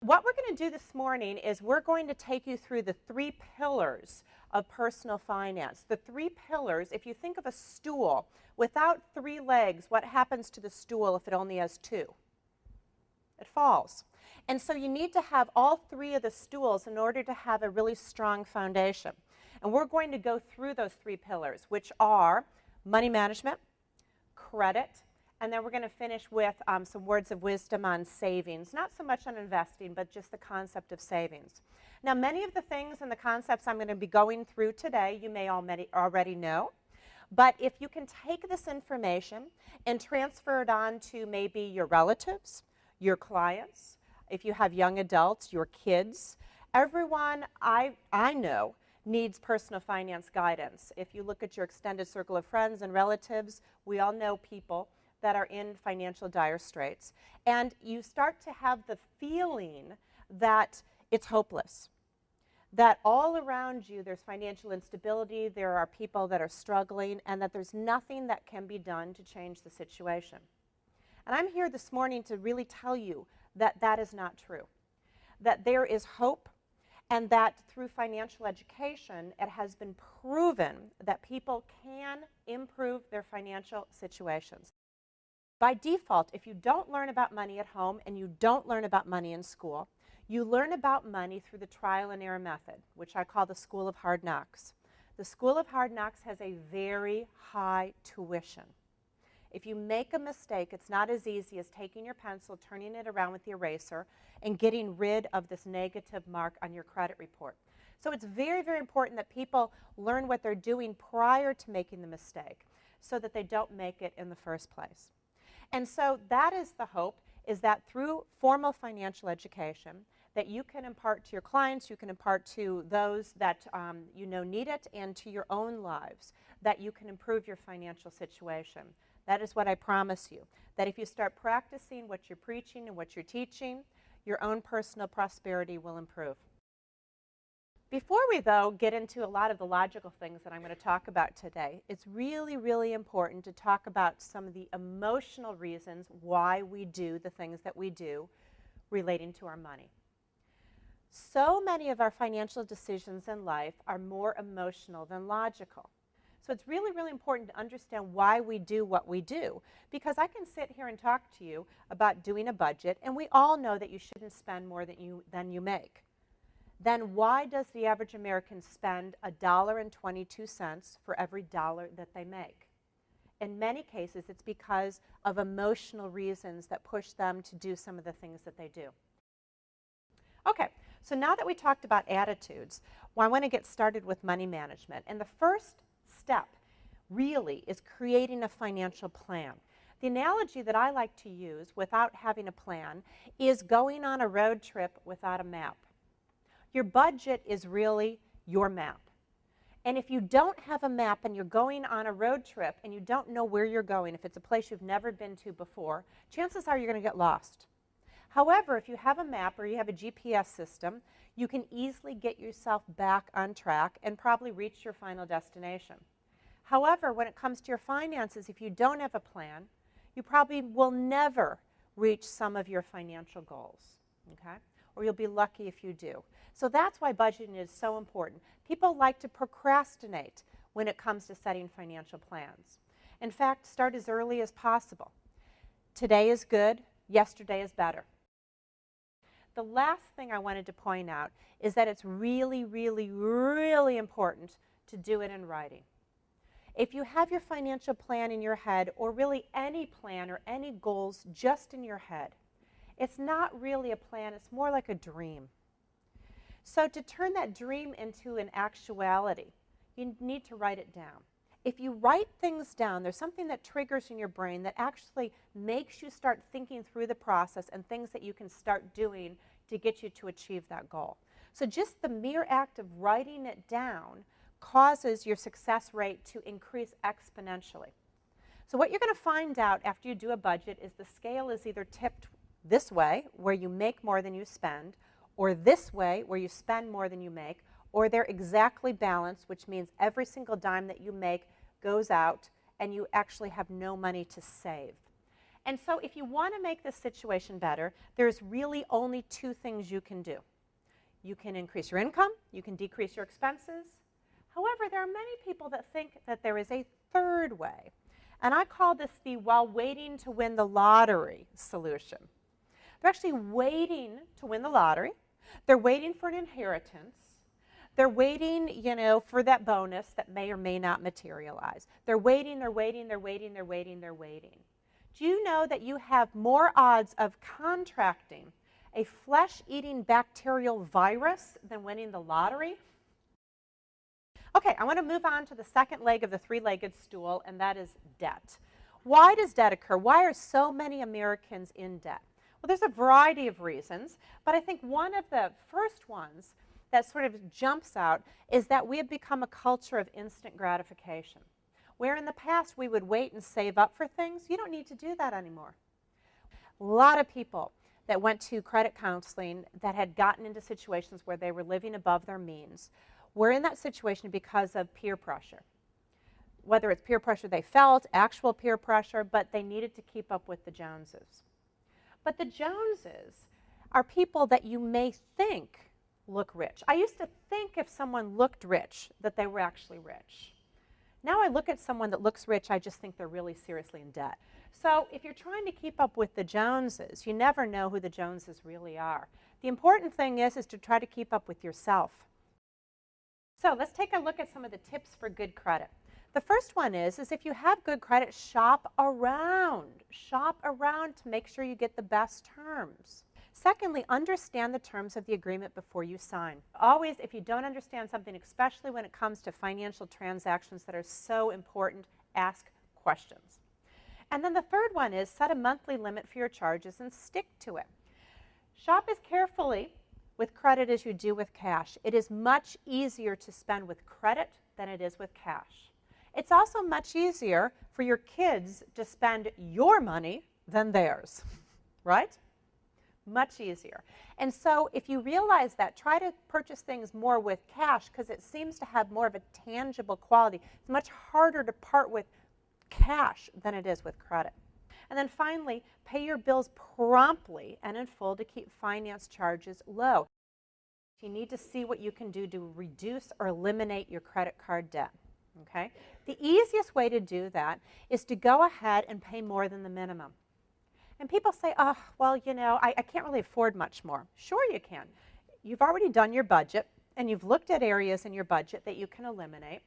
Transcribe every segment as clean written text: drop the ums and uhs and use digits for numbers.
what we're going to do this morning is we're going to take you through the 3 pillars of personal finance. The 3 pillars, if you think of a stool, without 3 legs, what happens to the stool if it only has 2? It falls. And so you need to have all 3 of the stools in order to have a really strong foundation. And we're going to go through those 3 pillars, which are money management, credit, and then we're going to finish with some words of wisdom on savings. Not so much on investing, but just the concept of savings. Now, many of the things and the concepts I'm going to be going through today, you may already know. But if you can take this information and transfer it on to maybe your relatives, your clients, if you have young adults, your kids, everyone I know needs personal finance guidance. If you look at your extended circle of friends and relatives, we all know people that are in financial dire straits. And you start to have the feeling that it's hopeless, that all around you there's financial instability, there are people that are struggling, and that there's nothing that can be done to change the situation. And I'm here this morning to really tell you that that is not true, that there is hope, and that through financial education, it has been proven that people can improve their financial situations. By default, if you don't learn about money at home and you don't learn about money in school, you learn about money through the trial and error method, which I call the School of Hard Knocks. The School of Hard Knocks has a very high tuition. If you make a mistake, it's not as easy as taking your pencil, turning it around with the eraser, and getting rid of this negative mark on your credit report. So it's very, very important that people learn what they're doing prior to making the mistake so that they don't make it in the first place. And so that is the hope, is that through formal financial education that you can impart to your clients, you can impart to those that you know need it, and to your own lives, that you can improve your financial situation. That is what I promise you, that if you start practicing what you're preaching and what you're teaching, your own personal prosperity will improve. Before we, though, get into a lot of the logical things that I'm going to talk about today, it's really, really important to talk about some of the emotional reasons why we do the things that we do relating to our money. So many of our financial decisions in life are more emotional than logical. So it's really, really important to understand why we do what we do. Because I can sit here and talk to you about doing a budget, and we all know that you shouldn't spend more than you make. Then why does the average American spend $1.22 for every dollar that they make? In many cases, it's because of emotional reasons that push them to do some of the things that they do. Okay, so now that we talked about attitudes, well, I want to get started with money management. And the first step really is creating a financial plan. The analogy that I like to use without having a plan is going on a road trip without a map. Your budget is really your map. And if you don't have a map and you're going on a road trip and you don't know where you're going, if it's a place you've never been to before, chances are you're going to get lost. However, if you have a map or you have a GPS system, you can easily get yourself back on track and probably reach your final destination. However, when it comes to your finances, if you don't have a plan, you probably will never reach some of your financial goals, okay? Or you'll be lucky if you do. So that's why budgeting is so important. People like to procrastinate when it comes to setting financial plans. In fact, start as early as possible. Today is good, yesterday is better. The last thing I wanted to point out is that it's really, really, really important to do it in writing. If you have your financial plan in your head, or really any plan or any goals just in your head, it's not really a plan, it's more like a dream. So to turn that dream into an actuality, you need to write it down. If you write things down, there's something that triggers in your brain that actually makes you start thinking through the process and things that you can start doing to get you to achieve that goal. So just the mere act of writing it down causes your success rate to increase exponentially. So what you're going to find out after you do a budget is the scale is either tipped this way, where you make more than you spend, or this way, where you spend more than you make, or they're exactly balanced, which means every single dime that you make goes out and you actually have no money to save. And so if you want to make this situation better, there's really only two things you can do. You can increase your income, you can decrease your expenses. However, there are many people that think that there is a third way. And I call this the while waiting to win the lottery solution. They're actually waiting to win the lottery. They're waiting for an inheritance. They're waiting, for that bonus that may or may not materialize. They're waiting, they're waiting, they're waiting, they're waiting, they're waiting. Do you know that you have more odds of contracting a flesh-eating bacterial virus than winning the lottery? Okay, I want to move on to the second leg of the three-legged stool, and that is debt. Why does debt occur? Why are so many Americans in debt? Well, there's a variety of reasons, but I think one of the first ones that sort of jumps out is that we have become a culture of instant gratification. Where in the past we would wait and save up for things, you don't need to do that anymore. A lot of people that went to credit counseling that had gotten into situations where they were living above their means were in that situation because of peer pressure. Whether it's peer pressure they felt, actual peer pressure, but they needed to keep up with the Joneses. But the Joneses are people that you may think look rich. I used to think if someone looked rich that they were actually rich. Now I look at someone that looks rich, I just think they're really seriously in debt. So if you're trying to keep up with the Joneses, you never know who the Joneses really are. The important thing is to try to keep up with yourself. So let's take a look at some of the tips for good credit. The first one is if you have good credit, shop around. Shop around to make sure you get the best terms. Secondly, understand the terms of the agreement before you sign. Always, if you don't understand something, especially when it comes to financial transactions that are so important, ask questions. And then the third one is set a monthly limit for your charges and stick to it. Shop as carefully with credit as you do with cash. It is much easier to spend with credit than it is with cash. It's also much easier for your kids to spend your money than theirs, right? Much easier. And so if you realize that, try to purchase things more with cash because it seems to have more of a tangible quality. It's much harder to part with cash than it is with credit. And then finally, pay your bills promptly and in full to keep finance charges low. You need to see what you can do to reduce or eliminate your credit card debt. Okay? The easiest way to do that is to go ahead and pay more than the minimum. And people say, oh, well, I can't really afford much more. Sure you can. You've already done your budget, and you've looked at areas in your budget that you can eliminate.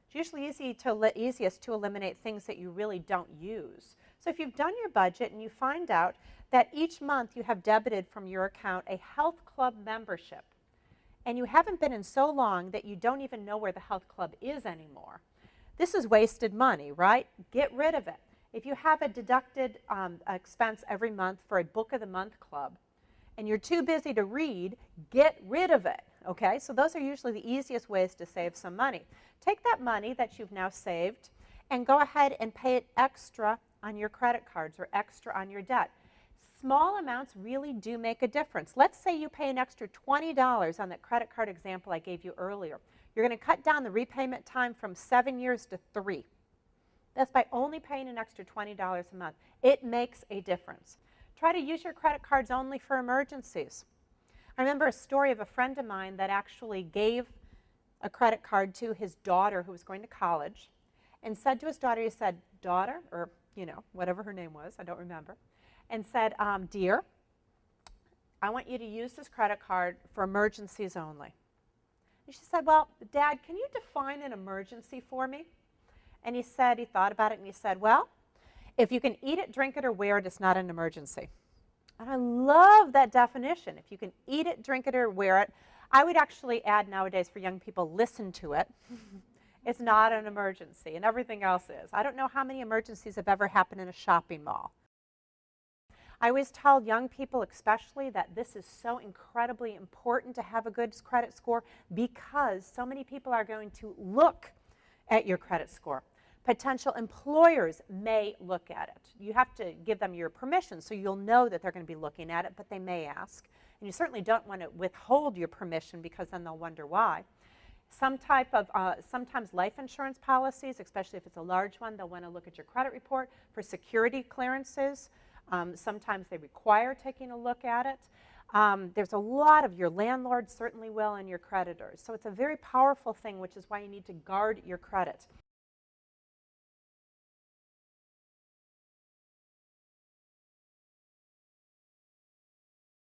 It's usually easiest to eliminate things that you really don't use. So if you've done your budget and you find out that each month you have debited from your account a health club membership, and you haven't been in so long that you don't even know where the health club is anymore, this is wasted money, right? Get rid of it. If you have a deducted expense every month for a book of the month club and you're too busy to read, get rid of it, okay? So those are usually the easiest ways to save some money. Take that money that you've now saved and go ahead and pay it extra on your credit cards or extra on your debt. Small amounts really do make a difference. Let's say you pay an extra $20 on that credit card example I gave you earlier. You're going to cut down the repayment time from 7 years to 3. That's by only paying an extra $20 a month. It makes a difference. Try to use your credit cards only for emergencies. I remember a story of a friend of mine that actually gave a credit card to his daughter who was going to college and said to his daughter, he said, daughter, or whatever her name was, I don't remember, and said, dear, I want you to use this credit card for emergencies only. And she said, well, Dad, can you define an emergency for me? And he thought about it, and he said, well, if you can eat it, drink it, or wear it, it's not an emergency. And I love that definition. If you can eat it, drink it, or wear it, I would actually add nowadays for young people, listen to it. It's not an emergency, and everything else is. I don't know how many emergencies have ever happened in a shopping mall. I always tell young people especially that this is so incredibly important to have a good credit score because so many people are going to look at your credit score. Potential employers may look at it. You have to give them your permission so you'll know that they're going to be looking at it, but they may ask. And you certainly don't want to withhold your permission because then they'll wonder why. Sometimes life insurance policies, especially if it's a large one, they'll want to look at your credit report for security clearances. Sometimes they require taking a look at it. There's a lot of your landlord certainly will and your creditors. So it's a very powerful thing, which is why you need to guard your credit.